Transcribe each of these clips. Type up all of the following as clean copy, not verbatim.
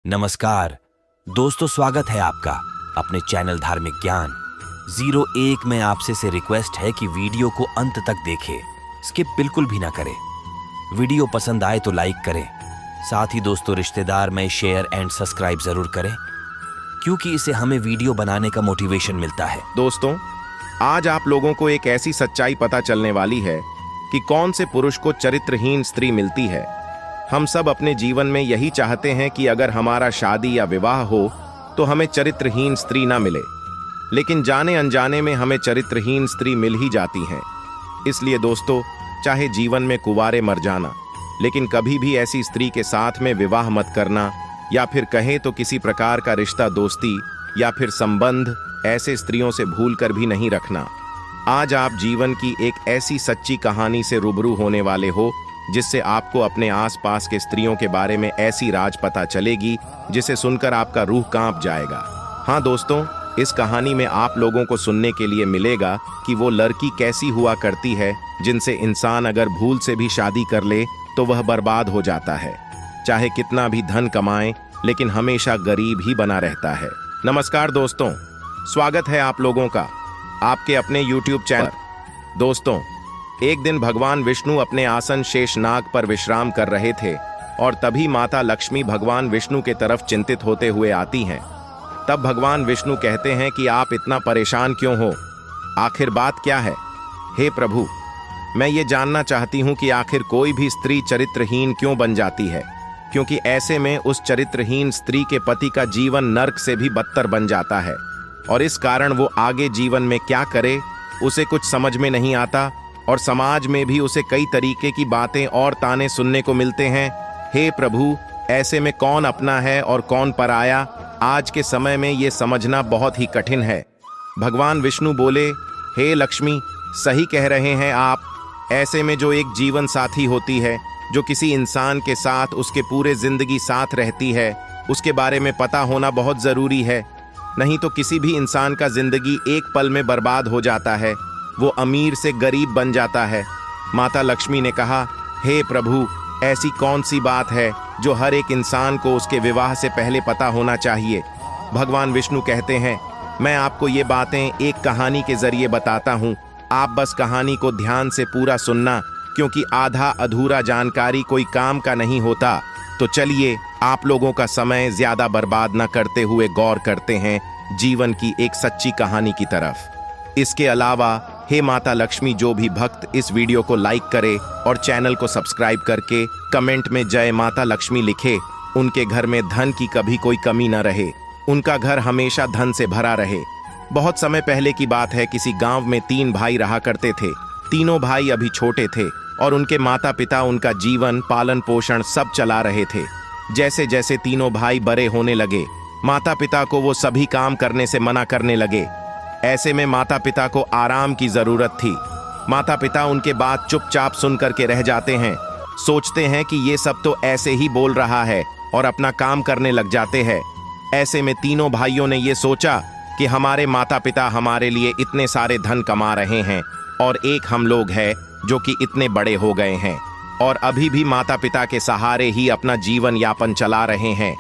नमस्कार दोस्तों, स्वागत है आपका अपने चैनल धार्मिक ज्ञान 01 में आपसे से रिक्वेस्ट है कि वीडियो को अंत तक देखें, स्किप बिल्कुल भी ना करें। वीडियो पसंद आए तो लाइक करें, साथ ही दोस्तों रिश्तेदार में शेयर एंड सब्सक्राइब जरूर करें, क्योंकि इससे हमें वीडियो बनाने का मोटिवेशन मिलता है। दोस्तों, आज आप लोगों को एक ऐसी सच्चाई पता चलने वाली है कि कौन से पुरुष को चरित्रहीन स्त्री मिलती है। हम सब अपने जीवन में यही चाहते हैं कि अगर हमारा शादी या विवाह हो तो हमें चरित्रहीन स्त्री ना मिले, लेकिन जाने अनजाने में हमें चरित्रहीन स्त्री मिल ही जाती हैं। इसलिए दोस्तों, चाहे जीवन में कुंवारे मर जाना, लेकिन कभी भी ऐसी स्त्री के साथ में विवाह मत करना, या फिर कहें तो किसी प्रकार का रिश्ता, दोस्ती या फिर संबंध ऐसे स्त्रियों से भूल कर भी नहीं रखना। आज आप जीवन की एक ऐसी सच्ची कहानी से रूबरू होने वाले हो जिससे आपको अपने आसपास के स्त्रियों के बारे में ऐसी राज पता चलेगी जिसे सुनकर आपका रूह कांप जाएगा। हाँ दोस्तों, इस कहानी में आप लोगों को सुनने के लिए मिलेगा कि वो लड़की कैसी हुआ करती है जिनसे इंसान अगर भूल से भी शादी कर ले तो वह बर्बाद हो जाता है। चाहे कितना भी धन कमाए, लेकिन हमेशा गरीब ही बना रहता है। नमस्कार दोस्तों, स्वागत है आप लोगों का आपके अपने YouTube चैनल। दोस्तों, एक दिन भगवान विष्णु अपने आसन शेषनाग पर विश्राम कर रहे थे और तभी माता लक्ष्मी भगवान विष्णु के तरफ चिंतित होते हुए आती हैं। तब भगवान विष्णु कहते हैं कि आप इतना परेशान क्यों हो, आखिर बात क्या है? हे प्रभु, मैं ये जानना चाहती हूँ कि आखिर कोई भी स्त्री चरित्रहीन क्यों बन जाती है, क्योंकि ऐसे में उस चरित्रहीन स्त्री के पति का जीवन नर्क से भी बदतर बन जाता है और इस कारण वो आगे जीवन में क्या करे उसे कुछ समझ में नहीं आता और समाज में भी उसे कई तरीके की बातें और ताने सुनने को मिलते हैं। हे प्रभु, ऐसे में कौन अपना है और कौन पराया, आज के समय में ये समझना बहुत ही कठिन है। भगवान विष्णु बोले, हे लक्ष्मी, सही कह रहे हैं आप। ऐसे में जो एक जीवन साथी होती है, जो किसी इंसान के साथ उसके पूरे जिंदगी साथ रहती है, उसके बारे में पता होना बहुत जरूरी है। नहीं तो किसी भी इंसान का जिंदगी एक पल में बर्बाद हो जाता है, वो अमीर से गरीब बन जाता है। माता लक्ष्मी ने कहा, हे प्रभु, ऐसी कौन सी बात है जो हर एक इंसान को उसके विवाह से पहले पता होना चाहिए? भगवान विष्णु कहते हैं, मैं आपको ये बातें एक कहानी के जरिए बताता हूँ, आप बस कहानी को ध्यान से पूरा सुनना, क्योंकि आधा अधूरा जानकारी कोई काम का नहीं होता। तो चलिए, आप लोगों का समय ज्यादा बर्बाद न करते हुए गौर करते हैं जीवन की एक सच्ची कहानी की तरफ। इसके अलावा हे माता लक्ष्मी, जो भी भक्त इस वीडियो को लाइक करे और चैनल को सब्सक्राइब करके कमेंट में जय माता लक्ष्मी लिखे, उनके घर में धन की कभी कोई कमी न रहे, उनका घर हमेशा धन से भरा रहे। बहुत समय पहले की बात है, किसी गांव में 3 भाई रहा करते थे। तीनों भाई अभी छोटे थे और उनके माता पिता उनका जीवन पालन पोषण सब चला रहे थे। जैसे जैसे तीनों भाई बड़े होने लगे, माता पिता को वो सभी काम करने से मना करने लगे। ऐसे में माता पिता को आराम की जरूरत थी। माता पिता उनके बात चुपचाप सुन करके रह जाते हैं, सोचते हैं कि ये सब तो ऐसे ही बोल रहा है और अपना काम करने लग जाते हैं। ऐसे में तीनों भाइयों ने ये सोचा कि हमारे माता पिता हमारे लिए इतने सारे धन कमा रहे हैं और एक हम लोग हैं जो कि इतने बड़े हो गए हैं और अभी भी माता पिता के सहारे ही अपना जीवन यापन चला रहे हैं।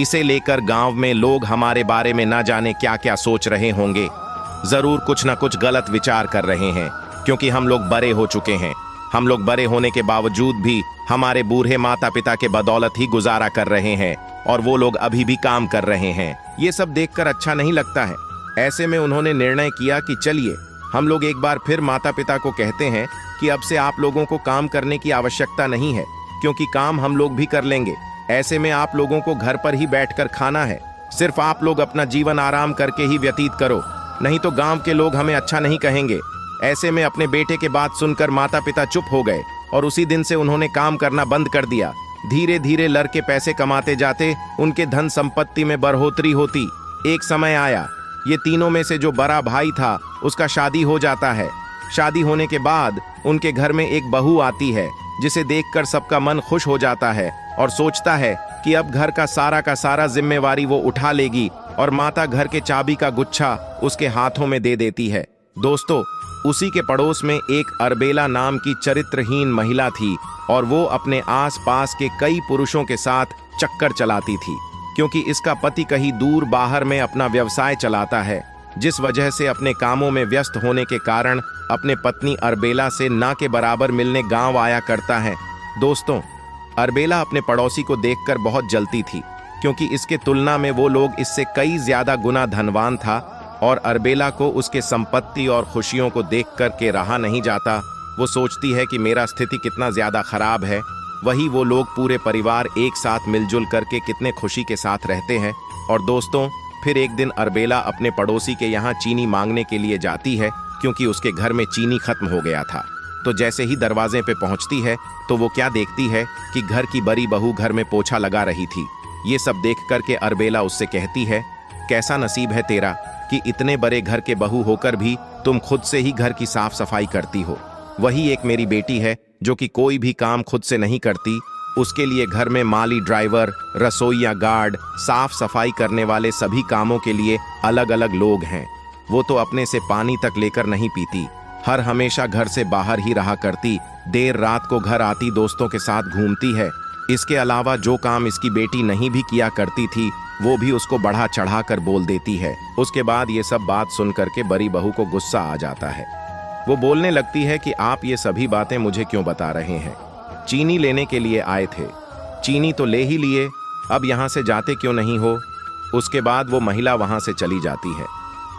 इसे लेकर गांव में लोग हमारे बारे में ना जाने क्या क्या सोच रहे होंगे, जरूर कुछ ना कुछ गलत विचार कर रहे हैं, क्योंकि हम लोग बड़े हो चुके हैं। हम लोग बड़े होने के बावजूद भी हमारे बूढ़े माता पिता के बदौलत ही गुजारा कर रहे हैं और वो लोग अभी भी काम कर रहे हैं। ये सब देखकर अच्छा नहीं लगता है। ऐसे में उन्होंने निर्णय किया कि चलिए, हम लोग एक बार फिर माता पिता को कहते हैं कि अब से आप लोगों को काम करने की आवश्यकता नहीं है, क्योंकि काम हम लोग भी कर लेंगे। ऐसे में आप लोगों को घर पर ही बैठकर खाना है, सिर्फ आप लोग अपना जीवन आराम करके ही व्यतीत करो, नहीं तो गांव के लोग हमें अच्छा नहीं कहेंगे। ऐसे में अपने बेटे के बात सुनकर माता पिता चुप हो गए और उसी दिन से उन्होंने काम करना बंद कर दिया। धीरे धीरे लड़के पैसे कमाते जाते, उनके धन संपत्ति में बढ़ोतरी होती। एक समय आया, ये तीनों में से जो बड़ा भाई था उसका शादी हो जाता है। शादी होने के बाद उनके घर में एक बहू आती है, जिसे देखकर सबका मन खुश हो जाता है और सोचता है कि अब घर का सारा जिम्मेवारी वो उठा लेगी और माता घर के चाबी का गुच्छा उसके हाथों में दे देती है। दोस्तों, उसी के पड़ोस में एक अरबेला नाम की चरित्रहीन महिला थी और वो अपने आस पास के कई पुरुषों के साथ चक्कर चलाती थी। क्योंकि इसका पति कहीं दूर बाहर में अपना व्यवसाय चलाता है, जिस वजह से अपने कामों में व्यस्त होने के कारण अपने पत्नी अरबेला से ना के बराबर मिलने गांव आया करता है। दोस्तों, अरबेला अपने पड़ोसी को देखकर बहुत जलती थी, क्योंकि इसके तुलना में वो लोग इससे कई ज्यादा गुना धनवान था और अरबेला को उसके संपत्ति और खुशियों को देख कर के रहा नहीं जाता। वो सोचती है कि मेरा स्थिति कितना ज्यादा खराब है, वही वो लोग पूरे परिवार एक साथ मिलजुल करके कितने खुशी के साथ रहते हैं। और दोस्तों, फिर एक दिन अरबेला अपने पड़ोसी के यहाँ चीनी मांगने के लिए जाती है, क्योंकि उसके घर में चीनी खत्म हो गया था। तो जैसे ही दरवाजे पे पहुंचती है तो वो क्या देखती है कि घर की बड़ी बहू घर में पोछा लगा रही थी। ये सब देख करके अरबेला उससे कहती है, कैसा नसीब है तेरा कि इतने बड़े घर के बहू होकर भी तुम खुद से ही घर की साफ सफाई करती हो। वही एक मेरी बेटी है जो कि कोई भी काम खुद से नहीं करती। उसके लिए घर में माली, ड्राइवर, रसोईया, गार्ड, साफ सफाई करने वाले सभी कामों के लिए अलग अलग लोग हैं। वो तो अपने से पानी तक लेकर नहीं पीती, हर हमेशा घर से बाहर ही रहा करती, देर रात को घर आती दोस्तों के साथ घूमती है। इसके अलावा जो काम इसकी बेटी नहीं भी किया करती थी वो भी उसको बढ़ा चढ़ा कर बोल देती है। उसके बाद ये सब बात सुन करके बड़ी बहू को गुस्सा आ जाता है। वो बोलने लगती है कि आप ये सभी बातें मुझे क्यों बता रहे हैं? चीनी लेने के लिए आए थे, चीनी तो ले ही लिए, अब यहाँ से जाते क्यों नहीं हो? उसके बाद वो महिला वहाँ से चली जाती है।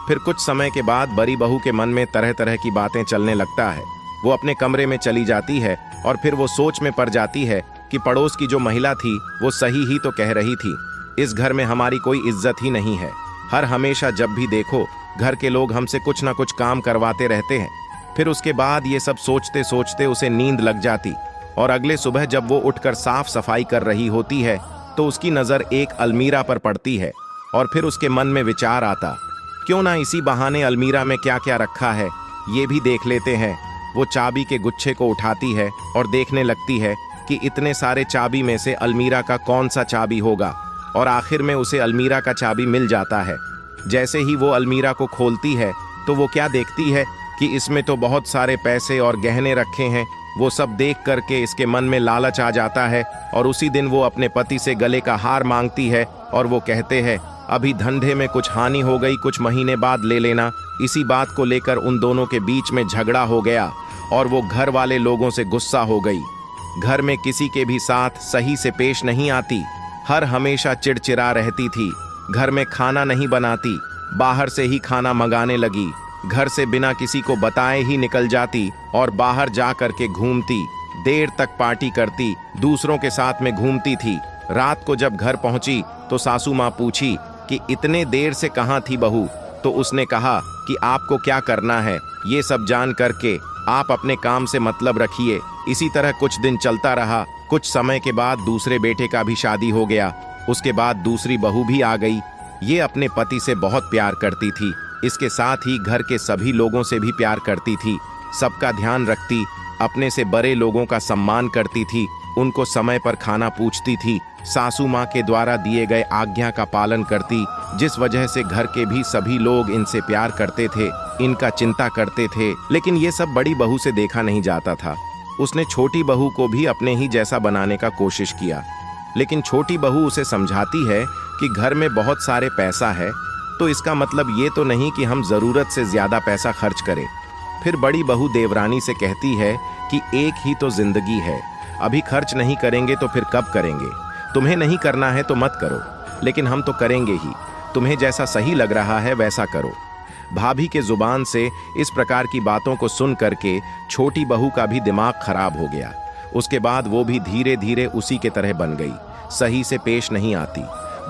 फिर कुछ समय के बाद बड़ी बहू के मन में तरह तरह की बातें चलने लगता है। वो अपने कमरे में चली जाती है और फिर वो सोच में पड़ जाती है कि पड़ोस की जो महिला थी वो सही ही तो कह रही थी, इस घर में हमारी कोई इज्जत ही नहीं है। हर हमेशा जब भी देखो घर के लोग हमसे कुछ ना कुछ काम करवाते रहते हैं। फिर उसके बाद ये सब सोचते सोचते उसे नींद लग जाती और अगले सुबह जब वो उठकर साफ सफाई कर रही होती है तो उसकी नज़र एक अलमीरा पर पड़ती है और फिर उसके मन में विचार आता, क्यों ना इसी बहाने अलमीरा में क्या क्या रखा है ये भी देख लेते हैं। वो चाबी के गुच्छे को उठाती है और देखने लगती है कि इतने सारे चाबी में से अलमीरा का कौन सा चाबी होगा, और आखिर में उसे अलमीरा का चाबी मिल जाता है। जैसे ही वो अलमीरा को खोलती है तो वो क्या देखती है कि इसमें तो बहुत सारे पैसे और गहने रखे हैं। वो सब देख करके इसके मन में लालच आ जाता है और उसी दिन वो अपने पति से गले का हार मांगती है और वो कहते हैं, अभी धंधे में कुछ हानि हो गई, कुछ महीने बाद ले लेना। इसी बात को लेकर उन दोनों के बीच में झगड़ा हो गया और वो घर वाले लोगों से गुस्सा हो गई। घर में किसी के भी साथ सही से पेश नहीं आती, हर हमेशा चिड़चिड़ा रहती थी। घर में खाना नहीं बनाती, बाहर से ही खाना मंगाने लगी। घर से बिना किसी को बताए ही निकल जाती और बाहर जा करके घूमती, देर तक पार्टी करती, दूसरों के साथ में घूमती थी। रात को जब घर पहुंची तो सासू माँ पूछी कि इतने देर से कहाँ थी बहू? तो उसने कहा कि आपको क्या करना है ये सब जान करके आप अपने काम से मतलब रखिए। इसी तरह कुछ दिन चलता रहा। कुछ समय के बाद दूसरे बेटे का भी शादी हो गया। उसके बाद दूसरी बहू भी आ गई। ये अपने पति से बहुत प्यार करती थी, इसके साथ ही घर के सभी लोगों से भी प्यार करती थी, सबका ध्यान रखती, अपने से बड़े लोगों का सम्मान करती थी, उनको समय पर खाना पूछती थी, सासू माँ के द्वारा दिए गए आज्ञा का पालन करती, जिस वजह से घर के भी सभी लोग इनसे प्यार करते थे, इनका चिंता करते थे। लेकिन ये सब बड़ी बहू से देखा नहीं जाता था। उसने छोटी बहू को भी अपने ही जैसा बनाने का कोशिश किया, लेकिन छोटी बहू उसे समझाती है कि घर में बहुत सारे पैसा है तो इसका मतलब ये तो नहीं कि हम जरूरत से ज्यादा पैसा खर्च करें। फिर बड़ी बहू देवरानी से कहती है कि एक ही तो जिंदगी है, अभी खर्च नहीं करेंगे तो फिर कब करेंगे? तुम्हें नहीं करना है तो मत करो, लेकिन हम तो करेंगे ही। तुम्हें जैसा सही लग रहा है वैसा करो। भाभी के जुबान से इस प्रकार की बातों को सुन करके छोटी बहू का भी दिमाग खराब हो गया। उसके बाद वो भी धीरे धीरे उसी के तरह बन गई, सही से पेश नहीं आती,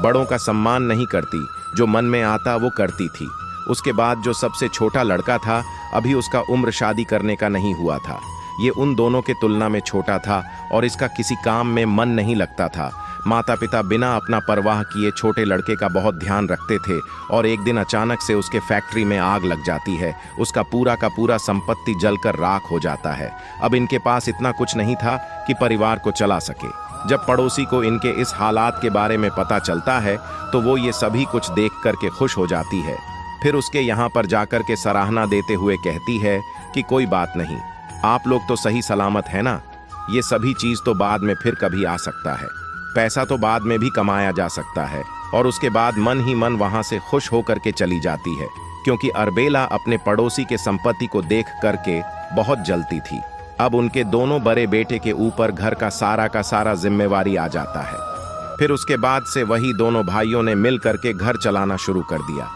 बड़ों का सम्मान नहीं करती, जो मन में आता वो करती थी। उसके बाद जो सबसे छोटा लड़का था, अभी उसका उम्र शादी करने का नहीं हुआ था। ये उन दोनों के तुलना में छोटा था और इसका किसी काम में मन नहीं लगता था। माता पिता बिना अपना परवाह किए छोटे लड़के का बहुत ध्यान रखते थे और एक दिन अचानक से उसके फैक्ट्री में आग लग जाती है। उसका पूरा का पूरा संपत्ति जलकर राख हो जाता है। अब इनके पास इतना कुछ नहीं था कि परिवार को चला सके। जब पड़ोसी को इनके इस हालात के बारे में पता चलता है तो वो ये सभी कुछ देख करके खुश हो जाती है। फिर उसके यहाँ पर जाकर के सराहना देते हुए कहती है कि कोई बात नहीं, आप लोग तो सही सलामत है ना, ये सभी चीज़ तो बाद में फिर कभी आ सकता है। पैसा तो बाद में भी कमाया जा सकता है। और उसके बाद मन ही मन वहां से खुश होकर के चली जाती है, क्योंकि अर्बेला अपने पड़ोसी के संपत्ति को देख करके बहुत जलती थी। अब उनके दोनों बड़े बेटे के ऊपर घर का सारा जिम्मेवारी आ जाता है। फिर उसके बाद से वही दोनों भाइयों ने मिल करके घर चलाना शुरू कर दिया।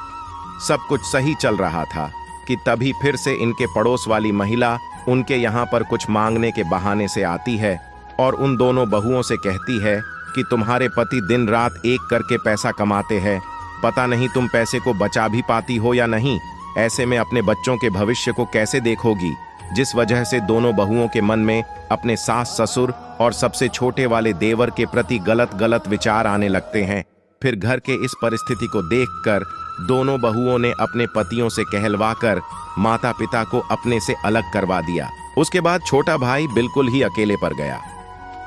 सब कुछ सही चल रहा था कि तभी फिर से इनके पड़ोस वाली महिला उनके यहाँ पर कुछ मांगने के बहाने से आती है और उन दोनों बहुओं से कहती है कि तुम्हारे पति दिन रात एक करके पैसा कमाते हैं, पता नहीं तुम पैसे को बचा भी पाती हो या नहीं, ऐसे में अपने बच्चों के भविष्य को कैसे देखोगी। जिस वजह से दोनों बहुओं के मन में अपने सास ससुर और सबसे छोटे वाले देवर के प्रति गलत विचार आने लगते हैं। फिर घर के इस परिस्थिति को देखकर दोनों बहुओं ने अपने पतियों से कहलवाकर माता पिता को अपने से अलग करवा दिया। उसके बाद छोटा भाई बिल्कुल ही अकेले पड़ गया।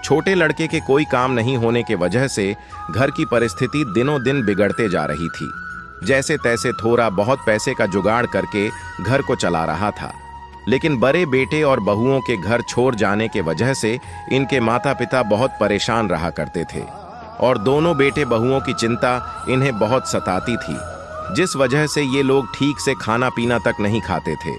छोटे लड़के के कोई काम नहीं होने के वजह से घर की परिस्थिति दिनों दिन बिगड़ते जा रही थी। जैसे तैसे थोड़ा बहुत पैसे का जुगाड़ करके घर को चला रहा था, लेकिन बड़े बेटे और बहुओं के घर छोड़ जाने के वजह से इनके माता पिता बहुत परेशान रहा करते थे और दोनों बेटे बहुओं की चिंता इन्हें बहुत सताती थी, जिस वजह से ये लोग ठीक से खाना पीना तक नहीं खाते थे।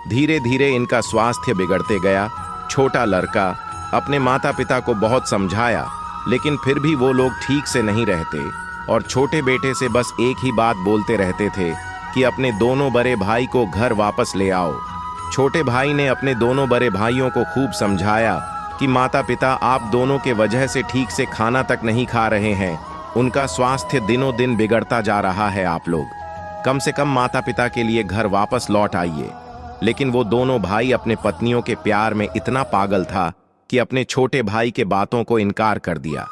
धीरे धीरे इनका स्वास्थ्य बिगड़ते गया। छोटा लड़का अपने माता पिता को बहुत समझाया, लेकिन फिर भी वो लोग ठीक से नहीं रहते और छोटे बेटे से बस एक ही बात बोलते रहते थे कि अपने दोनों बड़े भाई को घर वापस ले आओ। छोटे भाई ने अपने दोनों बड़े भाइयों को खूब समझाया कि माता पिता आप दोनों के वजह से ठीक से खाना तक नहीं खा रहे हैं, उनका स्वास्थ्य दिनों दिन बिगड़ता जा रहा है, आप लोग कम से कम माता पिता के लिए घर वापस लौट आइए। लेकिन वो दोनों भाई अपने पत्नियों के प्यार में इतना पागल था कि अपने छोटे भाई के बातों को इनकार कर दिया।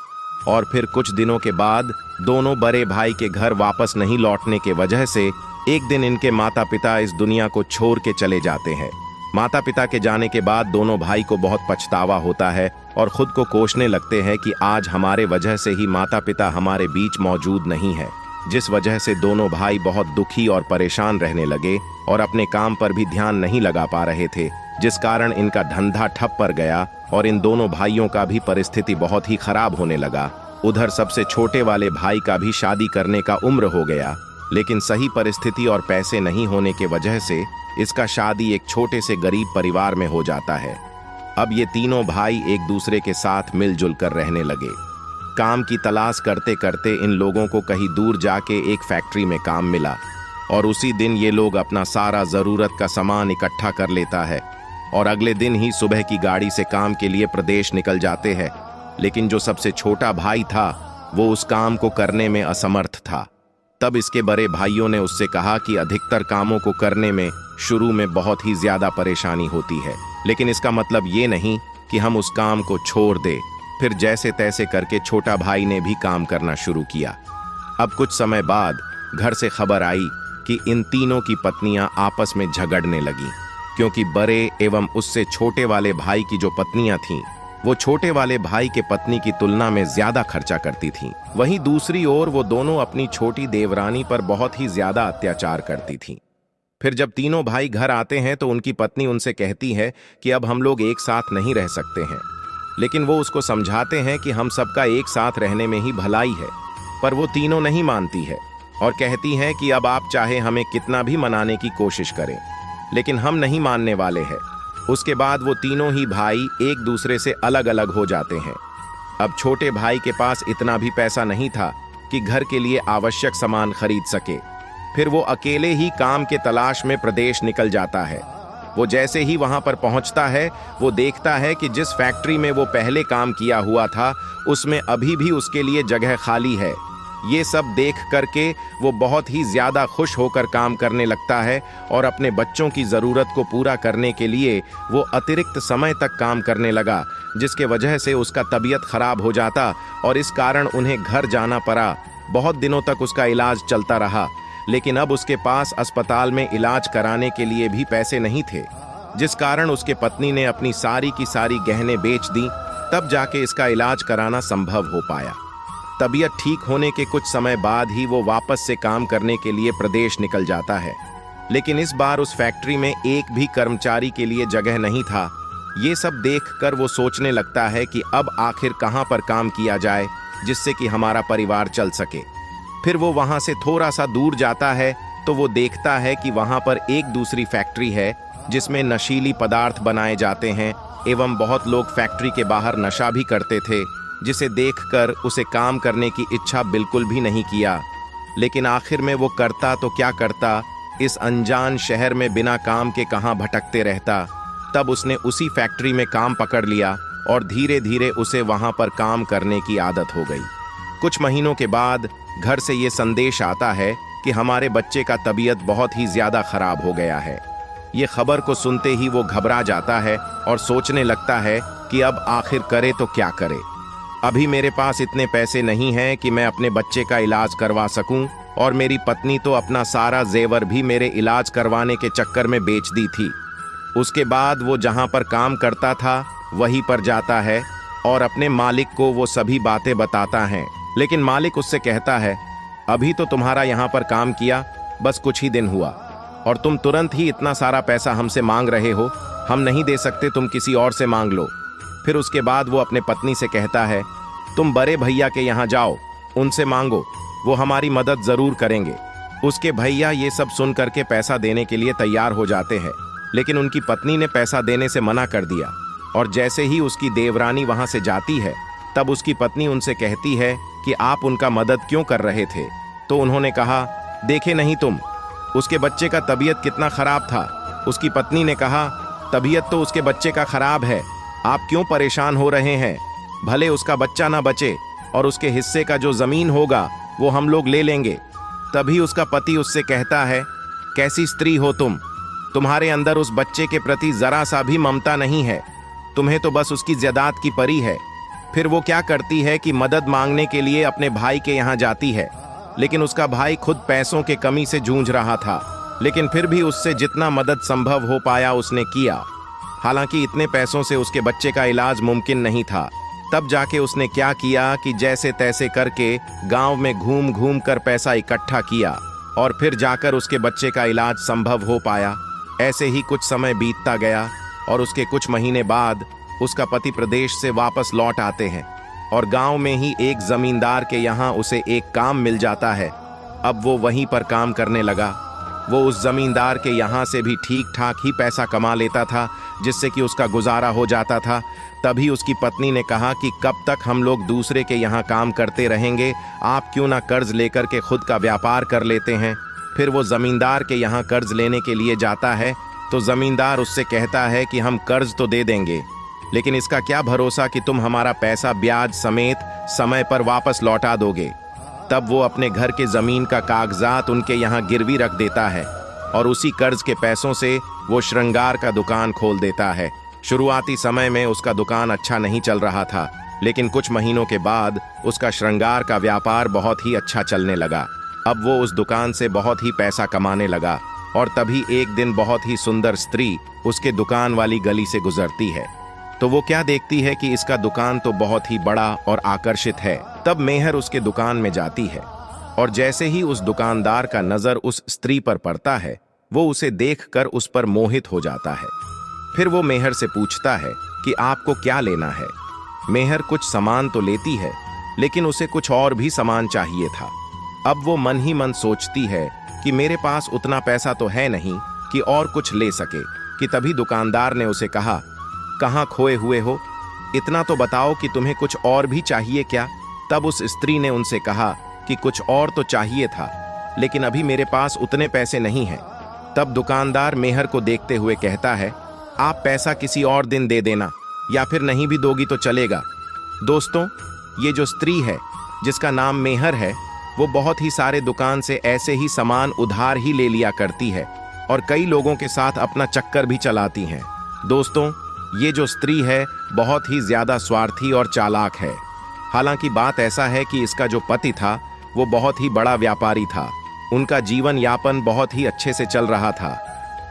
और फिर कुछ दिनों के बाद दोनों बड़े भाई के घर वापस नहीं लौटने के वजह से एक दिन इनके माता पिता इस दुनिया को छोड़ के चले जाते हैं। माता पिता के जाने के बाद दोनों भाई को बहुत पछतावा होता है और खुद को कोसने लगते हैं कि आज हमारे वजह से ही माता पिता हमारे बीच मौजूद नहीं है, जिस वजह से दोनों भाई बहुत दुखी और परेशान रहने लगे और अपने काम पर भी ध्यान नहीं लगा पा रहे थे, जिस कारण इनका धंधा ठप पड़ गया और इन दोनों भाइयों का भी परिस्थिति बहुत ही खराब होने लगा। उधर सबसे छोटे वाले भाई का भी शादी करने का उम्र हो गया, लेकिन सही परिस्थिति और पैसे नहीं होने के वजह से इसका शादी एक छोटे से गरीब परिवार में हो जाता है। अब ये तीनों भाई एक दूसरे के साथ मिलजुल कर रहने लगे। काम की तलाश करते करते इन लोगों को कहीं दूर जाके एक फैक्ट्री में काम मिला और उसी दिन ये लोग अपना सारा ज़रूरत का सामान इकट्ठा कर लेता है और अगले दिन ही सुबह की गाड़ी से काम के लिए प्रदेश निकल जाते हैं। लेकिन जो सबसे छोटा भाई था वो उस काम को करने में असमर्थ था। तब इसके बड़े भाइयों ने उससे कहा कि अधिकतर कामों को करने में शुरू में बहुत ही ज्यादा परेशानी होती है, लेकिन इसका मतलब ये नहीं कि हम उस काम को छोड़ दें। फिर जैसे तैसे करके छोटा भाई ने भी काम करना शुरू किया। अब कुछ समय बाद घर से खबर आई कि इन तीनों की पत्नियां आपस में झगड़ने लगीं, क्योंकि बड़े एवं उससे छोटे वाले भाई की जो पत्नियां थीं वो छोटे वाले भाई के पत्नी की तुलना में ज्यादा खर्चा करती थीं। वहीं दूसरी ओर वो दोनों अपनी छोटी देवरानी पर बहुत ही ज्यादा अत्याचार करती थीं। फिर जब तीनों भाई घर आते हैं तो उनकी पत्नी उनसे कहती है कि अब हम लोग एक साथ नहीं रह सकते हैं, लेकिन वो उसको समझाते हैं कि हम सबका एक साथ रहने में ही भलाई है। पर वो तीनों नहीं मानती है और कहती हैं कि अब आप चाहे हमें कितना भी मनाने की कोशिश करें, लेकिन हम नहीं मानने वाले हैं। उसके बाद वो तीनों ही भाई एक दूसरे से अलग अलग हो जाते हैं। अब छोटे भाई के पास इतना भी पैसा नहीं था कि घर के लिए आवश्यक सामान खरीद सके। फिर वो अकेले ही काम के तलाश में प्रदेश निकल जाता है। वो जैसे ही वहां पर पहुंचता है वो देखता है कि जिस फैक्ट्री में वो पहले काम किया हुआ था उसमें अभी भी उसके लिए जगह खाली है। ये सब देख करके वो बहुत ही ज्यादा खुश होकर काम करने लगता है और अपने बच्चों की जरूरत को पूरा करने के लिए वो अतिरिक्त समय तक काम करने लगा, जिसके वजह से उसका तबीयत खराब हो जाता और इस कारण उन्हें घर जाना पड़ा। बहुत दिनों तक उसका इलाज चलता रहा, लेकिन अब उसके पास अस्पताल में इलाज कराने के लिए भी पैसे नहीं थे, जिस कारण उसके पत्नी ने अपनी सारी की सारी गहने बेच दी। तब जाके इसका इलाज कराना संभव हो पाया। तबीयत ठीक होने के कुछ समय बाद ही वो वापस से काम करने के लिए प्रदेश निकल जाता है, लेकिन इस बार उस फैक्ट्री में एक भी कर्मचारी के लिए जगह नहीं था। ये सब देखकर वो सोचने लगता है कि अब आखिर कहाँ पर काम किया जाए। जिससे कि हमारा परिवार चल सके। फिर वो वहां से थोड़ा सा दूर जाता है तो वो देखता है कि वहां पर एक दूसरी फैक्ट्री है जिसमें नशीली पदार्थ बनाए जाते हैं एवं बहुत लोग फैक्ट्री के बाहर नशा भी करते थे, जिसे देखकर उसे काम करने की इच्छा बिल्कुल भी नहीं किया। लेकिन आखिर में वो करता तो क्या करता, इस अनजान शहर में बिना काम के कहाँ भटकते रहता। तब उसने उसी फैक्ट्री में काम पकड़ लिया और धीरे धीरे उसे वहां पर काम करने की आदत हो गई। कुछ महीनों के बाद घर से ये संदेश आता है कि हमारे बच्चे का तबीयत बहुत ही ज्यादा खराब हो गया है। ये खबर को सुनते ही वो घबरा जाता है और सोचने लगता है कि अब आखिर करे तो क्या करे। अभी मेरे पास इतने पैसे नहीं हैं कि मैं अपने बच्चे का इलाज करवा सकूं, और मेरी पत्नी तो अपना सारा जेवर भी मेरे इलाज करवाने के चक्कर में बेच दी थी। उसके बाद वो जहां पर काम करता था वहीं पर जाता है और अपने मालिक को वो सभी बातें बताता है। लेकिन मालिक उससे कहता है, अभी तो तुम्हारा यहाँ पर काम किया बस कुछ ही दिन हुआ और तुम तुरंत ही इतना सारा पैसा हमसे मांग रहे हो, हम नहीं दे सकते, तुम किसी और से मांग लो। फिर उसके बाद वो अपने पत्नी से कहता है, तुम बड़े भैया के यहाँ जाओ, उनसे मांगो, वो हमारी मदद जरूर करेंगे। उसके भैया ये सब सुन करके पैसा देने के लिए तैयार हो जाते हैं, लेकिन उनकी पत्नी ने पैसा देने से मना कर दिया। और जैसे ही उसकी देवरानी वहां से जाती है तब उसकी पत्नी उनसे कहती है कि आप उनका मदद क्यों कर रहे थे। तो उन्होंने कहा, देखे नहीं तुम, उसके बच्चे का तबीयत कितना खराब था। उसकी पत्नी ने कहा, तबीयत तो उसके बच्चे का खराब है, आप क्यों परेशान हो रहे हैं, भले उसका बच्चा ना बचे और उसके हिस्से का जो जमीन होगा वो हम लोग ले लेंगे। तभी उसका पति उससे कहता है, कैसी स्त्री हो तुम, तुम्हारे अंदर उस बच्चे के प्रति जरा सा भी ममता नहीं है, तुम्हें तो बस उसकी ज़्यादात की परी है। फिर वो क्या करती है कि मदद मांगने के लिए अपने भाई के यहाँ जाती है, लेकिन उसका भाई खुद पैसों के कमी से जूझ रहा था, लेकिन फिर भी उससे जितना मदद संभव हो पाया उसने किया। हालांकि इतने पैसों से उसके बच्चे का इलाज मुमकिन नहीं था। तब जाके उसने क्या किया कि जैसे तैसे करके गांव में घूम घूम कर पैसा इकट्ठा किया और फिर जाकर उसके बच्चे का इलाज संभव हो पाया। ऐसे ही कुछ समय बीतता गया और उसके कुछ महीने बाद उसका पति प्रदेश से वापस लौट आते हैं और गांव में ही एक जमींदार के यहाँ उसे एक काम मिल जाता है। अब वो वहीं पर काम करने लगा। वो उस जमींदार के यहाँ से भी ठीक ठाक ही पैसा कमा लेता था, जिससे कि उसका गुजारा हो जाता था। तभी उसकी पत्नी ने कहा कि कब तक हम लोग दूसरे के यहाँ काम करते रहेंगे, आप क्यों ना कर्ज लेकर के खुद का व्यापार कर लेते हैं। फिर वो जमींदार के यहाँ कर्ज लेने के लिए जाता है तो जमींदार उससे कहता है कि हम कर्ज तो दे देंगे, लेकिन इसका क्या भरोसा कि तुम हमारा पैसा ब्याज समेत समय पर वापस लौटा दोगे। तब वो अपने घर के जमीन का कागजात उनके यहाँ गिरवी रख देता है और उसी कर्ज के पैसों से वो श्रृंगार का दुकान खोल देता है। शुरुआती समय में उसका दुकान अच्छा नहीं चल रहा था, लेकिन कुछ महीनों के बाद उसका श्रृंगार का व्यापार बहुत ही अच्छा चलने लगा। अब वो उस दुकान से बहुत ही पैसा कमाने लगा और तभी एक दिन बहुत ही सुंदर स्त्री उसके दुकान वाली गली से गुजरती है। तो वो क्या देखती है कि इसका दुकान तो बहुत ही बड़ा और आकर्षित है। तब मेहर उसके दुकान में जाती है और जैसे ही उस दुकानदार का नजर उस स्त्री पर पड़ता है, वो उसे देखकर उस पर मोहित हो जाता है। फिर वो मेहर से पूछता है कि आपको क्या लेना है। मेहर कुछ सामान तो लेती है, लेकिन उसे कुछ और भी सामान चाहिए था। अब वो मन ही मन सोचती है कि मेरे पास उतना पैसा तो है नहीं कि और कुछ ले सके, कि तभी दुकानदार ने उसे कहा, कहाँ खोए हुए हो, इतना तो बताओ कि तुम्हें कुछ और भी चाहिए क्या। तब उस स्त्री ने उनसे कहा कि कुछ और तो चाहिए था, लेकिन अभी मेरे पास उतने पैसे नहीं हैं। तब दुकानदार मेहर को देखते हुए कहता है, आप पैसा किसी और दिन दे देना, या फिर नहीं भी दोगी तो चलेगा। दोस्तों, ये जो स्त्री है जिसका नाम मेहर है, वो बहुत ही सारे दुकान से ऐसे ही सामान उधार ही ले लिया करती है और कई लोगों के साथ अपना चक्कर भी चलाती हैं। दोस्तों, ये जो स्त्री है बहुत ही ज्यादा स्वार्थी और चालाक है। हालांकि बात ऐसा है कि इसका जो पति था वो बहुत ही बड़ा व्यापारी था। उनका जीवन यापन बहुत ही अच्छे से चल रहा था।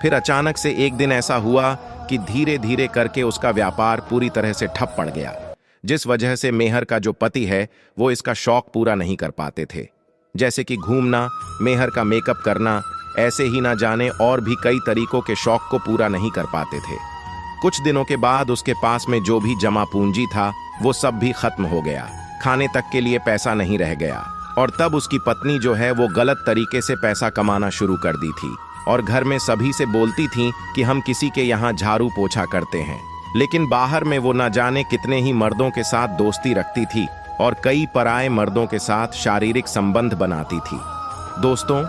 फिर अचानक से एक दिन ऐसा हुआ कि धीरे धीरे करके उसका व्यापार पूरी तरह से ठप पड़ गया, जिस वजह से मेहर का जो पति है वो इसका शौक पूरा नहीं कर पाते थे, जैसे कि घूमना, मेहर का मेकअप करना, ऐसे ही ना जाने और भी कई तरीकों के शौक को पूरा नहीं कर पाते थे। कुछ दिनों के बाद उसके पास में जो भी जमा पूंजी था वो सब भी खत्म हो गया। खाने तक के लिए पैसा नहीं रह गया। और तब उसकी पत्नी जो है वो गलत तरीके से पैसा कमाना शुरू कर दी थी और घर में सभी से बोलती थी कि हम किसी के यहाँ झाड़ू पोछा करते हैं, लेकिन बाहर में वो न जाने कितने ही मर्दों के साथ दोस्ती रखती थी और कई पराये मर्दों के साथ शारीरिक संबंध बनाती थी। दोस्तों,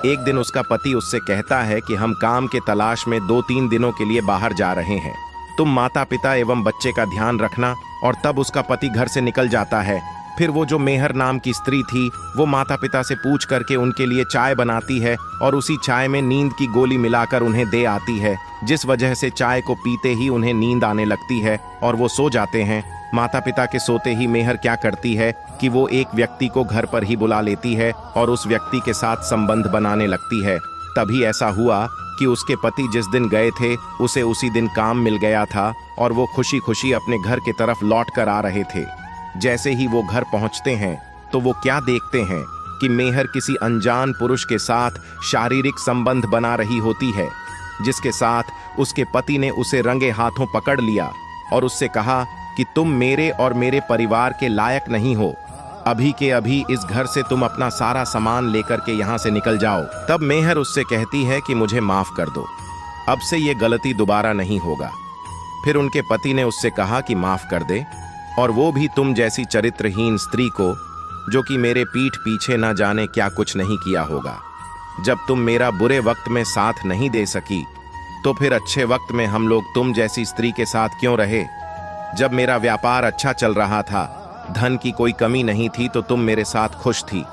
एक दिन उसका पति उससे कहता है कि हम काम के तलाश में 2-3 दिनों के लिए बाहर जा रहे हैं, तुम माता पिता एवं बच्चे का ध्यान रखना। और तब उसका पति घर से निकल जाता है। फिर वो जो मेहर नाम की स्त्री थी वो माता पिता से पूछ करके उनके लिए चाय बनाती है और उसी चाय में नींद की गोली मिलाकर उन्हें दे आती है, जिस वजह से चाय को पीते ही उन्हें नींद आने लगती है और वो सो जाते हैं। माता पिता के सोते ही मेहर क्या करती है कि वो एक व्यक्ति को घर पर ही बुला लेती है और उस व्यक्ति के साथ संबंध बनाने लगती है। तभी ऐसा हुआ कि उसके पति जिस दिन गए थे उसे उसी दिन काम मिल गया था और वो खुशी खुशी अपने घर की तरफ लौट कर आ रहे थे। जैसे ही वो घर पहुंचते हैं तो वो क्या देखते हैं कि मेहर किसी अनजान पुरुष के साथ शारीरिक संबंध बना रही होती है, जिसके साथ उसके पति ने उसे रंगे हाथों पकड़ लिया और उससे कहा कि तुम मेरे और मेरे परिवार के लायक नहीं हो, अभी के अभी इस घर से तुम अपना सारा सामान लेकर के यहाँ से निकल जाओ। तब मेहर उससे कहती है कि मुझे माफ कर दो, अब से ये गलती दोबारा नहीं होगा। फिर उनके पति ने उससे कहा कि माफ कर दे, और वो भी तुम जैसी चरित्रहीन स्त्री को, जो कि मेरे पीठ पीछे ना जाने क्या कुछ नहीं किया होगा। जब तुम मेरा बुरे वक्त में साथ नहीं दे सकी तो फिर अच्छे वक्त में हम लोग तुम जैसी स्त्री के साथ क्यों रहे। जब मेरा व्यापार अच्छा चल रहा था, धन की कोई कमी नहीं थी तो तुम मेरे साथ खुश थी,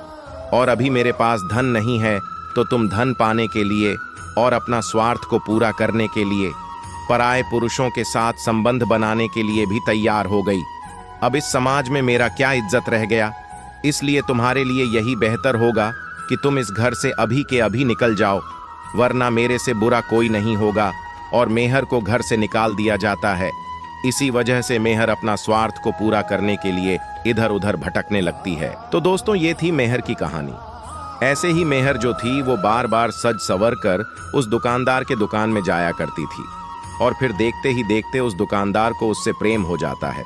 और अभी मेरे पास धन नहीं है तो तुम धन पाने के लिए और अपना स्वार्थ को पूरा करने के लिए पराये पुरुषों के साथ संबंध बनाने के लिए भी तैयार हो गई। अब इस समाज में मेरा क्या इज्जत रह गया। इसलिए तुम्हारे लिए यही बेहतर होगा कि तुम इस घर से अभी के अभी निकल जाओ, वरना मेरे से बुरा कोई नहीं होगा। और मेहर को घर से निकाल दिया जाता है। इसी वजह से मेहर अपना स्वार्थ को पूरा करने के लिए इधर उधर भटकने लगती है। तो दोस्तों, ये थी मेहर की कहानी। ऐसे ही मेहर जो थी वो बार बार सज संवर कर उस दुकानदार के दुकान में जाया करती थी और फिर देखते ही देखते उस दुकानदार को उससे प्रेम हो जाता है।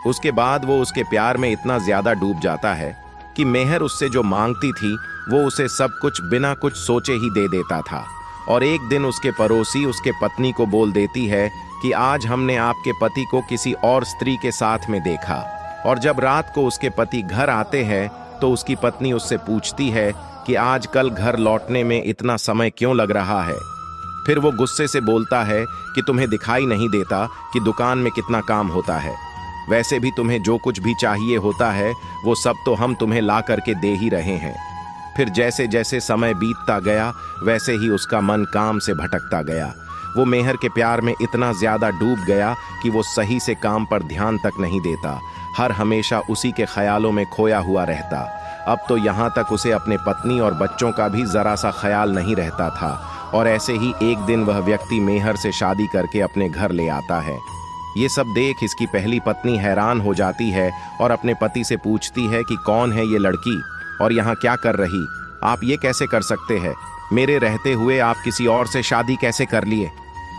उसके बाद वो उसके प्यार में इतना ज्यादा डूब जाता है कि मेहर उससे जो मांगती थी वो उसे सब कुछ बिना कुछ सोचे ही दे देता था। और एक दिन उसके पड़ोसी उसके पत्नी को बोल देती है कि आज हमने आपके पति को किसी और स्त्री के साथ में देखा। और जब रात को उसके पति घर आते हैं तो उसकी पत्नी उससे पूछती है कि आजकल घर लौटने में इतना समय क्यों लग रहा है। फिर वो गुस्से से बोलता है कि तुम्हें दिखाई नहीं देता कि दुकान में कितना काम होता है, वैसे भी तुम्हें जो कुछ भी चाहिए होता है वो सब तो हम तुम्हें ला करके दे ही रहे हैं। फिर जैसे जैसे समय बीतता गया वैसे ही उसका मन काम से भटकता गया। वो मेहर के प्यार में इतना ज्यादा डूब गया कि वो सही से काम पर ध्यान तक नहीं देता, हर हमेशा उसी के ख्यालों में खोया हुआ रहता। अब तो यहाँ तक उसे अपने पत्नी और बच्चों का भी जरा सा ख्याल नहीं रहता था। और ऐसे ही एक दिन वह व्यक्ति मेहर से शादी करके अपने घर ले आता है। ये सब देख इसकी पहली पत्नी हैरान हो जाती है और अपने पति से पूछती है कि कौन है ये लड़की और यहाँ क्या कर रही। आप ये कैसे कर सकते हैं, मेरे रहते हुए आप किसी और से शादी कैसे कर लिए।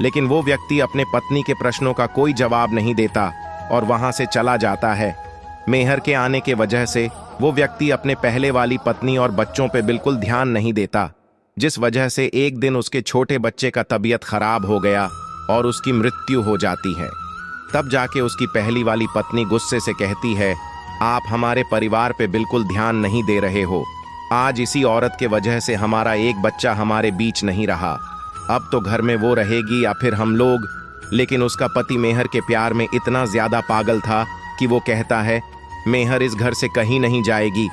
लेकिन वो व्यक्ति अपने पत्नी के प्रश्नों का कोई जवाब नहीं देता और वहां से चला जाता है। मेहर के आने के वजह से वो व्यक्ति अपने पहले वाली पत्नी और बच्चों पे बिल्कुल ध्यान नहीं देता, जिस वजह से एक दिन उसके छोटे बच्चे का तबीयत खराब हो गया और उसकी मृत्यु हो जाती है। तब जाके उसकी पहली वाली पत्नी गुस्से से कहती है, आप हमारे परिवार पे बिल्कुल ध्यान नहीं दे रहे हो। आज इसी औरत के वजह से हमारा एक बच्चा हमारे बीच नहीं रहा। अब तो घर में वो रहेगी या फिर हम लोग। लेकिन उसका पति मेहर के प्यार में इतना ज्यादा पागल था कि वो कहता है, मेहर इस घर से कहीं नहीं जाएगी।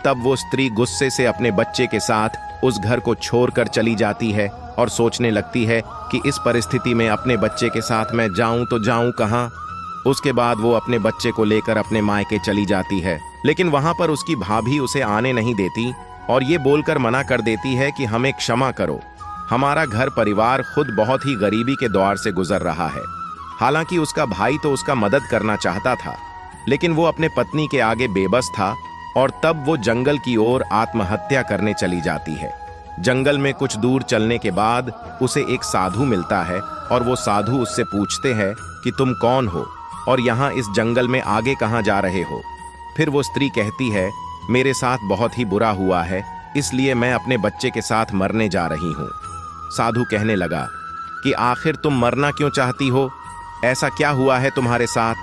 तब वो स्त्री गुस्से से अपने बच्चे के साथ उस घर को छोड़कर चली जाती है और सोचने लगती है कि इस परिस्थिति में अपने बच्चे के साथ मैं जाऊं तो जाऊं कहां। उसके बाद वो अपने बच्चे को लेकर अपने मायके चली जाती है, लेकिन वहां पर उसकी भाभी उसे आने नहीं देती और ये बोलकर मना कर देती है कि हमें क्षमा करो, हमारा घर परिवार खुद बहुत ही गरीबी के दौर से गुजर रहा है। हालांकि उसका भाई तो उसका मदद करना चाहता था, लेकिन वो अपने पत्नी के आगे बेबस था। और तब वो जंगल की ओर आत्महत्या करने चली जाती है। जंगल में कुछ दूर चलने के बाद उसे एक साधु मिलता है और वो साधु उससे पूछते हैं कि तुम कौन हो और यहाँ इस जंगल में आगे कहाँ जा रहे हो। फिर वो स्त्री कहती है, मेरे साथ बहुत ही बुरा हुआ है, इसलिए मैं अपने बच्चे के साथ मरने जा रही हूँ। साधु कहने लगा कि आखिर तुम मरना क्यों चाहती हो? ऐसा क्या हुआ है तुम्हारे साथ?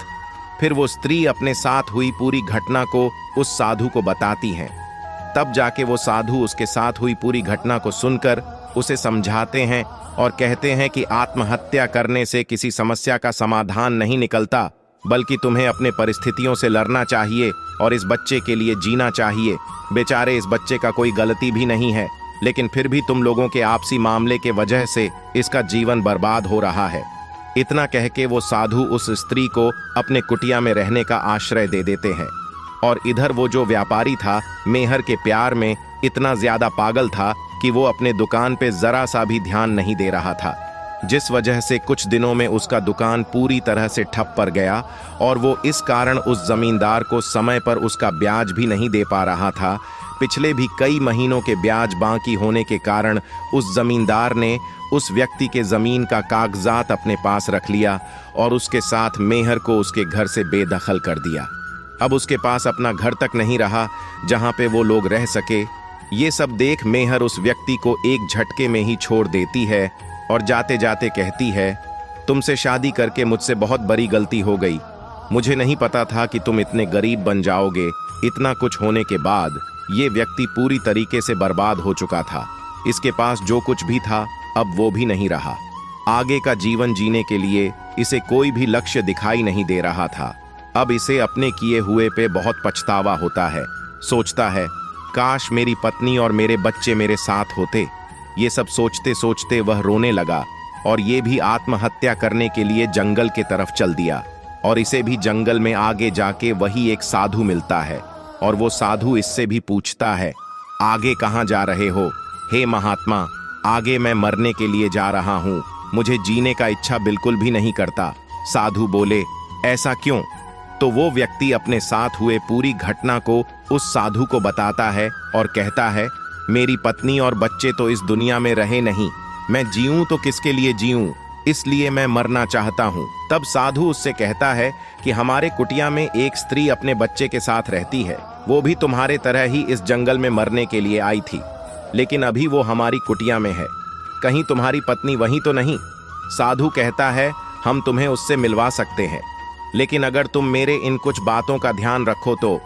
फिर वो स्त्री अपने साथ हुई पूरी घटना को उस साधु को बताती है। तब जाके वो साधु उसके साथ हुई पूरी घटना को सुनकर उसे समझाते हैं और कहते हैं कि आत्महत्या करने से किसी समस्या का समाधान नहीं निकलता, बल्कि तुम्हें अपने परिस्थितियों से लड़ना चाहिए और इस बच्चे के लिए जीना चाहिए। बेचारे इस बच्चे का कोई गलती भी नहीं है, लेकिन फिर भी तुम लोगों के आपसी मामले के वजह से इसका जीवन बर्बाद हो रहा है। इतना कह के वो साधु उस स्त्री को अपने कुटिया में रहने का आश्रय दे देते हैं। और इधर वो जो व्यापारी था, मेहर के प्यार में इतना ज्यादा पागल था कि वो अपने दुकान पे जरा सा भी ध्यान नहीं दे रहा था, जिस वजह से कुछ दिनों में उसका दुकान पूरी तरह से ठप पड़ गया। और वो इस कारण उस जमींदार को समय पर उसका ब्याज भी नहीं दे पा रहा था। पिछले भी कई महीनों के ब्याज बाकी होने के कारण उस जमींदार ने उस व्यक्ति के जमीन का कागजात अपने पास रख लिया और उसके साथ मेहर को उसके घर से बेदखल कर दिया। अब उसके पास अपना घर तक नहीं रहा जहां पे वो लोग रह सके। ये सब देख मेहर उस व्यक्ति को एक झटके में ही छोड़ देती है और जाते जाते कहती है, तुमसे शादी करके मुझसे बहुत बड़ी गलती हो गई। मुझे नहीं पता था कि तुम इतने गरीब बन जाओगे। इतना कुछ होने के बाद ये व्यक्ति पूरी तरीके से बर्बाद हो चुका था। इसके पास जो कुछ भी था अब वो भी नहीं रहा। आगे का जीवन जीने के लिए इसे कोई भी लक्ष्य दिखाई नहीं दे रहा था। अब इसे अपने किए हुए पे बहुत पछतावा होता है। सोचता है, काश मेरी पत्नी और मेरे बच्चे मेरे साथ होते। ये सब सोचते सोचते वह रोने लगा और ये भी आत्महत्या करने के लिए जंगल के तरफ चल दिया। और इसे भी जंगल में आगे जाके वही एक साधु मिलता है और वो साधु इससे भी पूछता है, आगे कहाँ जा रहे हो? हे महात्मा, आगे मैं मरने के लिए जा रहा हूँ, मुझे जीने का इच्छा बिल्कुल भी नहीं करता। साधु बोले, ऐसा क्यों? तो वो व्यक्ति अपने साथ हुए पूरी घटना को उस साधु को बताता है और कहता है, मेरी पत्नी और बच्चे तो इस दुनिया में रहे नहीं, मैं जीऊं तो किसके लिए जीऊं, इसलिए मैं मरना चाहता हूं। तब साधु उससे कहता है कि हमारे कुटिया में एक स्त्री अपने बच्चे के साथ रहती है, वो भी तुम्हारे तरह ही इस जंगल में मरने के लिए आई थी, लेकिन अभी वो हमारी कुटिया में है। कहीं तुम्हारी पत्नी वहीं तो नहीं? साधु कहता है, हम तुम्हें उससे मिलवा सकते हैं, लेकिन अगर तुम मेरे इन कुछ बातों का ध्यान रखो तो।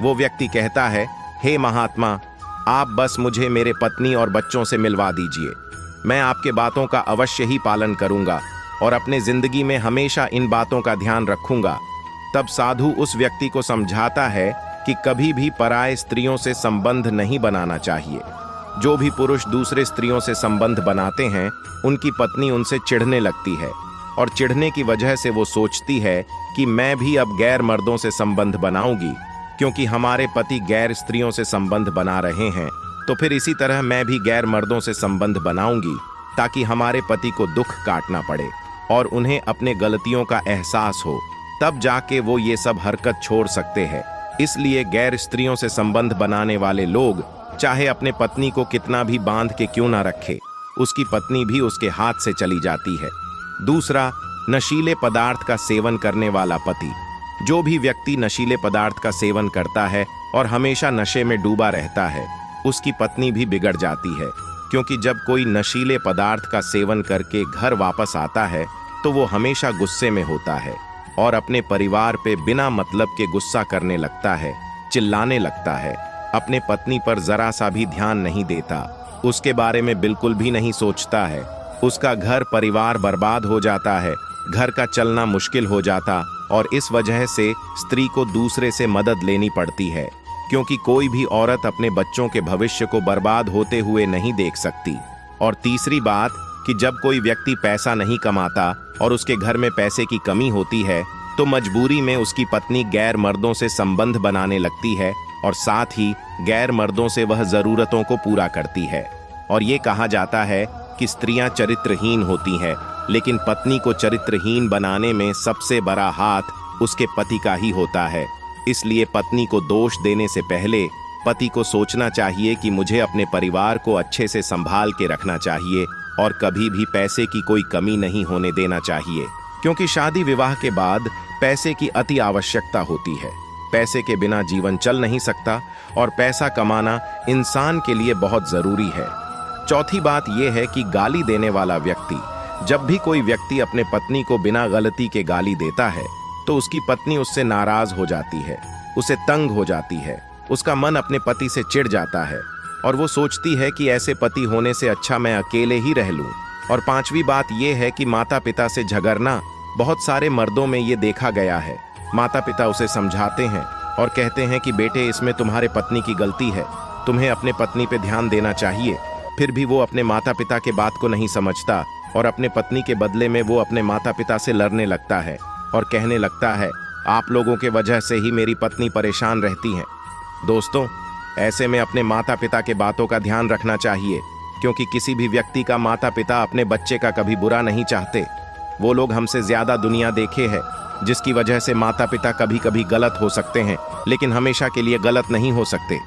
वो व्यक्ति कहता है, हे महात्मा, आप बस मुझे मेरे पत्नी और बच्चों से मिलवा दीजिए, मैं आपके बातों का अवश्य ही पालन करूंगा और अपने जिंदगी में हमेशा इन बातों का ध्यान रखूंगा। तब साधु उस व्यक्ति को समझाता है कि कभी भी पराये स्त्रियों से संबंध नहीं बनाना चाहिए। जो भी पुरुष दूसरे स्त्रियों से संबंध बनाते हैं, उनकी पत्नी उनसे चिढ़ने लगती है और चिढ़ने की वजह से वो सोचती है कि मैं भी अब गैर मर्दों से संबंध बनाऊंगी, क्योंकि हमारे पति गैर स्त्रियों से संबंध बना रहे हैं, तो फिर इसी तरह मैं भी गैर मर्दों से संबंध बनाऊंगी ताकि हमारे पति को दुख काटना पड़े और उन्हें अपने गलतियों का एहसास हो। तब जाके वो ये सब हरकत छोड़ सकते हैं। इसलिए गैर स्त्रियों से संबंध बनाने वाले लोग चाहे अपने पत्नी को कितना भी बांध के क्यों ना रखे, उसकी पत्नी भी उसके हाथ से चली जाती है। दूसरा, नशीले पदार्थ का सेवन करने वाला पति। जो भी व्यक्ति नशीले पदार्थ का सेवन करता है और हमेशा नशे में डूबा रहता है, उसकी पत्नी भी बिगड़ जाती है, क्योंकि जब कोई नशीले पदार्थ का सेवन करके घर वापस आता है तो वो हमेशा गुस्से में होता है और अपने परिवार पे बिना मतलब के गुस्सा करने लगता है, चिल्लाने लगता है, अपने पत्नी पर जरा सा भी ध्यान नहीं देता, उसके बारे में बिल्कुल भी नहीं सोचता है। उसका घर परिवार बर्बाद हो जाता है, घर का चलना मुश्किल हो जाता और इस वजह से स्त्री को दूसरे से मदद लेनी पड़ती है, क्योंकि कोई भी औरत अपने बच्चों के भविष्य को बर्बाद होते हुए नहीं देख सकती। और तीसरी बात कि जब कोई व्यक्ति पैसा नहीं कमाता और उसके घर में पैसे की कमी होती है, तो मजबूरी में उसकी पत्नी गैर मर्दों से संबंध बनाने लगती है और साथ ही गैर मर्दों से वह जरूरतों को पूरा करती है। और ये कहा जाता है कि स्त्रियां चरित्रहीन होती हैं, लेकिन पत्नी को चरित्रहीन बनाने में सबसे बड़ा हाथ उसके पति का ही होता है। इसलिए पत्नी को दोष देने से पहले पति को सोचना चाहिए कि मुझे अपने परिवार को अच्छे से संभाल के रखना चाहिए और कभी भी पैसे की कोई कमी नहीं होने देना चाहिए, क्योंकि शादी विवाह के बाद पैसे की अति आवश्यकता होती है। पैसे के बिना जीवन चल नहीं सकता और पैसा कमाना इंसान के लिए बहुत जरूरी है। चौथी बात यह है कि गाली देने वाला व्यक्ति, जब भी कोई व्यक्ति अपने पत्नी को बिना गलती के गाली देता है तो उसकी पत्नी उससे नाराज हो जाती है, उसे तंग हो जाती है, उसका मन अपने पति से चिढ़ जाता है और वो सोचती है कि ऐसे पति होने से अच्छा मैं अकेले ही रह लूं। और पांचवी बात यह है कि माता पिता से झगड़ना बहुत सारे मर्दों में ये देखा गया है। माता पिता उसे समझाते हैं और कहते हैं कि बेटे, इसमें तुम्हारे पत्नी की गलती है, तुम्हें अपने पत्नी पे ध्यान देना चाहिए। फिर भी वो अपने माता पिता के बात को नहीं समझता और अपने पत्नी के बदले में वो अपने माता पिता से लड़ने लगता है और कहने लगता है, आप लोगों के वजह से ही मेरी पत्नी परेशान रहती है। दोस्तों, ऐसे में अपने माता पिता के बातों का ध्यान रखना चाहिए, क्योंकि किसी भी व्यक्ति का माता पिता अपने बच्चे का कभी बुरा नहीं चाहते। वो लोग हमसे ज्यादा दुनिया देखे हैं, जिसकी वजह से माता पिता कभी कभी गलत हो सकते हैं, लेकिन हमेशा के लिए गलत नहीं हो सकते।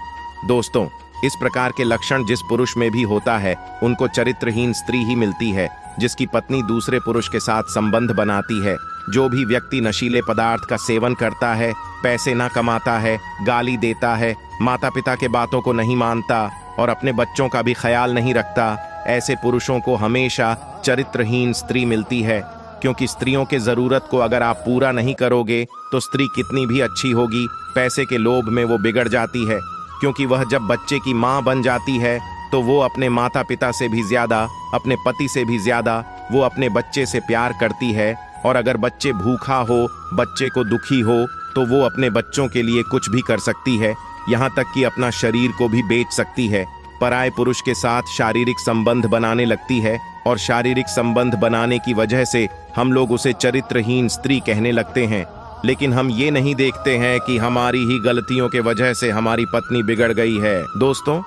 दोस्तों, इस प्रकार के लक्षण जिस पुरुष में भी होता है उनको चरित्रहीन स्त्री ही मिलती है, जिसकी पत्नी दूसरे पुरुष के साथ संबंध बनाती है। जो भी व्यक्ति नशीले पदार्थ का सेवन करता है, पैसे ना कमाता है, गाली देता है, माता पिता के बातों को नहीं मानता और अपने बच्चों का भी ख्याल नहीं रखता, ऐसे पुरुषों को हमेशा चरित्रहीन स्त्री मिलती है। क्योंकि स्त्रियों के जरूरत को अगर आप पूरा नहीं करोगे तो स्त्री कितनी भी अच्छी होगी, पैसे के लोभ में वो बिगड़ जाती है। क्योंकि वह जब बच्चे की माँ बन जाती है तो वो अपने माता पिता से भी ज्यादा, अपने पति से भी ज्यादा वो अपने बच्चे से प्यार करती है। और अगर बच्चे भूखा हो, बच्चे को दुखी हो, तो वो अपने बच्चों के लिए कुछ भी कर सकती है, यहाँ तक कि अपना शरीर को भी बेच सकती है। पराये पुरुष के साथ शारीरिक संबंध बनाने लगती है और शारीरिक संबंध बनाने की वजह से हम लोग उसे चरित्रहीन स्त्री कहने लगते हैं। लेकिन हम ये नहीं देखते हैं कि हमारी ही गलतियों के वजह से हमारी पत्नी बिगड़ गई है। दोस्तों,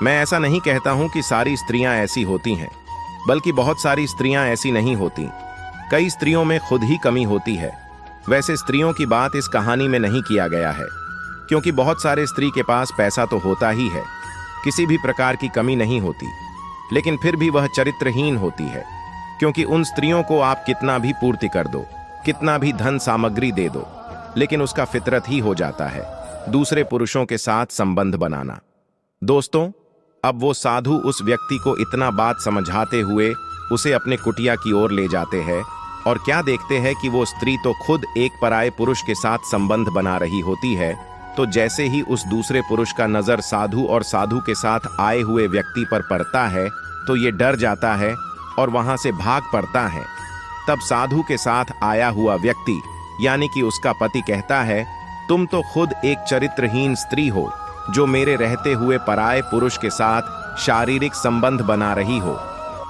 मैं ऐसा नहीं कहता हूं कि सारी स्त्रियां ऐसी होती हैं, बल्कि बहुत सारी स्त्रियां ऐसी नहीं होती। कई स्त्रियों में खुद ही कमी होती है। वैसे स्त्रियों की बात इस कहानी में नहीं किया गया है, क्योंकि बहुत सारे स्त्री के पास पैसा तो होता ही है, किसी भी प्रकार की कमी नहीं होती, लेकिन फिर भी वह चरित्रहीन होती है। क्योंकि उन स्त्रियों को आप कितना भी पूर्ति कर दो, कितना भी धन सामग्री दे दो, लेकिन उसका फितरत ही हो जाता है दूसरे पुरुषों के साथ संबंध बनाना। दोस्तों, अब वो साधु उस व्यक्ति को इतना बात समझाते हुए उसे अपने कुटिया की ओर ले जाते हैं और क्या देखते हैं कि वो स्त्री तो खुद एक पराये पुरुष के साथ संबंध बना रही होती है। तो जैसे ही उस दूसरे पुरुष का नजर साधु और साधु के साथ आए हुए व्यक्ति पर पड़ता है तो ये डर जाता है और वहां से भाग पड़ता है। तब साधु के साथ आया हुआ व्यक्ति यानी कि उसका पति कहता है, तुम तो खुद एक चरित्रहीन स्त्री हो जो मेरे रहते हुए पराये पुरुष के साथ शारीरिक संबंध बना रही हो।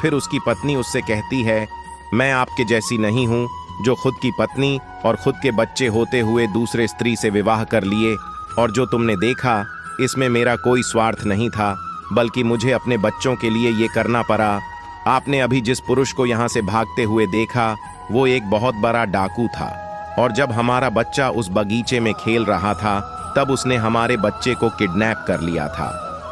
फिर उसकी पत्नी उससे कहती है, मैं आपके जैसी नहीं हूं जो खुद की पत्नी और खुद के बच्चे होते हुए दूसरे स्त्री से विवाह कर लिए, और जो तुमने देखा इसमें मेरा कोई स्वार्थ नहीं था, बल्कि मुझे अपने बच्चों के लिए ये करना पड़ा। आपने अभी जिस पुरुष को यहाँ से भागते हुए देखा वो एक बहुत बड़ा डाकू था, और जब हमारा बच्चा उस बगीचे में खेल रहा था तब उसने हमारे बच्चे को किडनैप कर लिया था।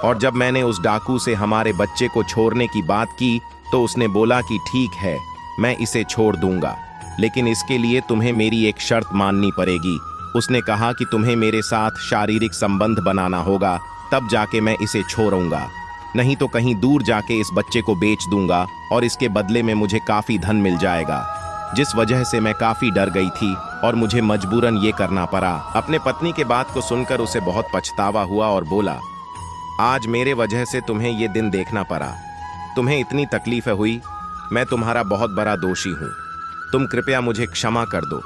और जब मैंने उस डाकू से हमारे बच्चे को छोड़ने की बात की तो उसने बोला कि ठीक है, मैं इसे छोड़ दूंगा, लेकिन इसके लिए तुम्हें मेरी एक शर्त माननी पड़ेगी। उसने कहा कि तुम्हें मेरे साथ शारीरिक संबंध बनाना होगा, तब जाके मैं इसे छोड़ूंगा, नहीं तो कहीं दूर जाके इस बच्चे को बेच दूंगा और इसके बदले में मुझे काफी धन मिल जाएगा। जिस वजह से मैं काफी डर गई थी और मुझे मजबूरन ये करना पड़ा। अपने पत्नी के बात को सुनकर उसे बहुत पछतावा हुआ और बोला, आज मेरे वजह से तुम्हें ये दिन देखना पड़ा, तुम्हें इतनी तकलीफ हुई, मैं तुम्हारा बहुत बड़ा दोषी हूँ, तुम कृपया मुझे क्षमा कर दो,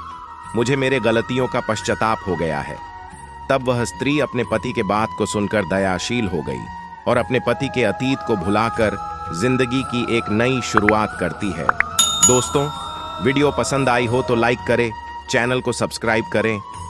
मुझे मेरे गलतियों का पश्चाताप हो गया है। तब वह स्त्री अपने पति के बात को सुनकर दयाशील हो गई और अपने पति के अतीत को भुलाकर जिंदगी की एक नई शुरुआत करती है। दोस्तों, वीडियो पसंद आई हो तो लाइक करें, चैनल को सब्सक्राइब करें